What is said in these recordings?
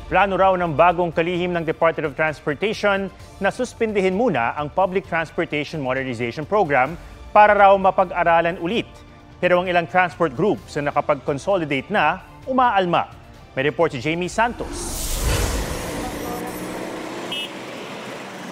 Plano raw ng bagong kalihim ng Department of Transportation na suspindihin muna ang Public Transportation Modernization Program para raw mapag-aralan ulit. Pero ang ilang transport groups na nakapag-consolidate na, umaalma. May report si Jamie Santos.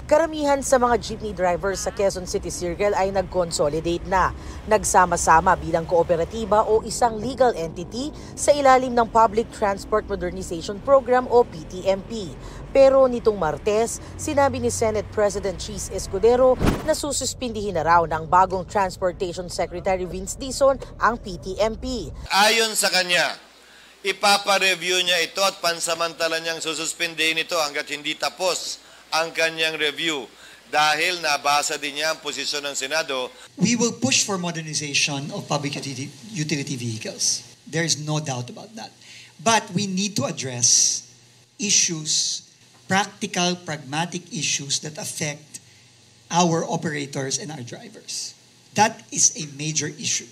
Karamihan sa mga jeepney drivers sa Quezon City Circle ay nag-consolidate na. Nagsama-sama bilang kooperatiba o isang legal entity sa ilalim ng Public Transport Modernization Program o PTMP. Pero nitong Martes, sinabi ni Senate President Cheese Escudero na sususpindihin na raw ng bagong Transportation Secretary Vince Dizon ang PTMP. Ayon sa kanya, ipapa-review niya ito at pansamantala niyang sususpindihin ito hanggat hindi tapos ang kanyang review dahil nabasa din niya ang posisyon ng Senado. We will push for modernization of public utility vehicles. There is no doubt about that. But we need to address issues, practical, pragmatic issues that affect our operators and our drivers. That is a major issue.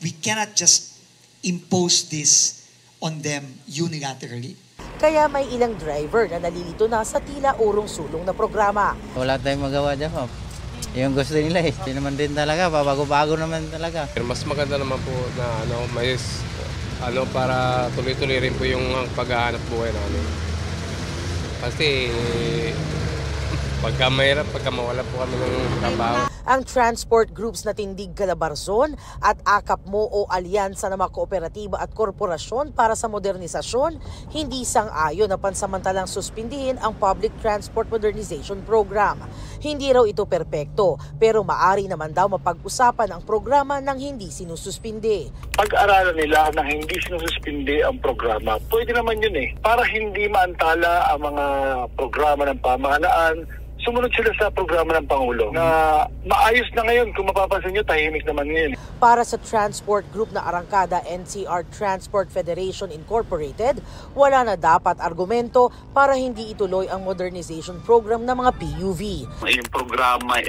We cannot just impose this on them unilaterally. Kaya may ilang driver na nalilito na sa tila urong-sulong na programa. Wala tayong magawa dyan, Ma'am. Yung gusto nila eh. Hindi naman din talaga, bago-bago naman talaga. Mas maganda naman po na para tuloy-tuloy rin po yung paghahanap buhay namin. Kasi pagka mahirap, pagka mawala po kami ng trabaho. Ang transport groups na Tindig Calabarzon at AKAPMO o Alyansa ng mga Kooperatiba at Korporasyon para sa Modernisasyon, hindi sang-ayon na pansamantalang suspindihin ang Public Transport Modernization Program. Hindi raw ito perpekto, pero maari naman daw mapag-usapan ang programa nang hindi sinususpindi. Pag-aralan nila na hindi sinususpindi ang programa, pwede naman yun eh. Para hindi maantala ang mga programa ng pamahalaan, sumunod sila sa programa ng Pangulo na maayos na ngayon. Kung mapapansin nyo, tahimik naman ngayon. Para sa transport group na arangkada NCR Transport Federation Incorporated, wala na dapat argumento para hindi ituloy ang modernization program ng mga PUV. Yung programa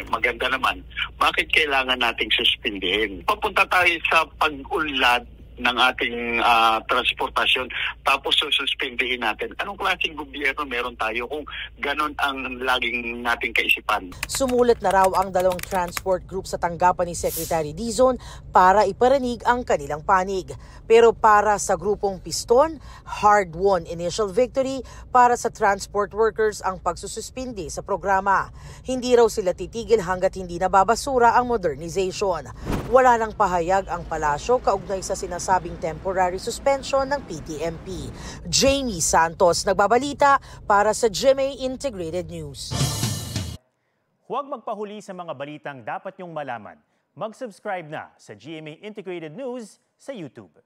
maganda naman. Bakit kailangan nating suspindihin? Papunta tayo sa pag-unlad ng ating transportasyon, tapos suspindihin natin. Anong klaseng gobyerno meron tayo kung ganon ang laging nating kaisipan? Sumulat na raw ang dalawang transport group sa tanggapan ni Secretary Dizon para iparinig ang kanilang panig. Pero para sa grupong Piston, hard-won initial victory para sa transport workers ang pagsususpindi sa programa. Hindi raw sila titigil hanggat hindi nababasura ang modernization. Wala nang pahayag ang palasyo kaugnay sa sinasabing temporary suspension ng PTMP. Jamie Santos, nagbabalita para sa GMA Integrated News. Huwag magpahuli sa mga balitang dapat niyong malaman. Mag-subscribe na sa GMA Integrated News sa YouTube.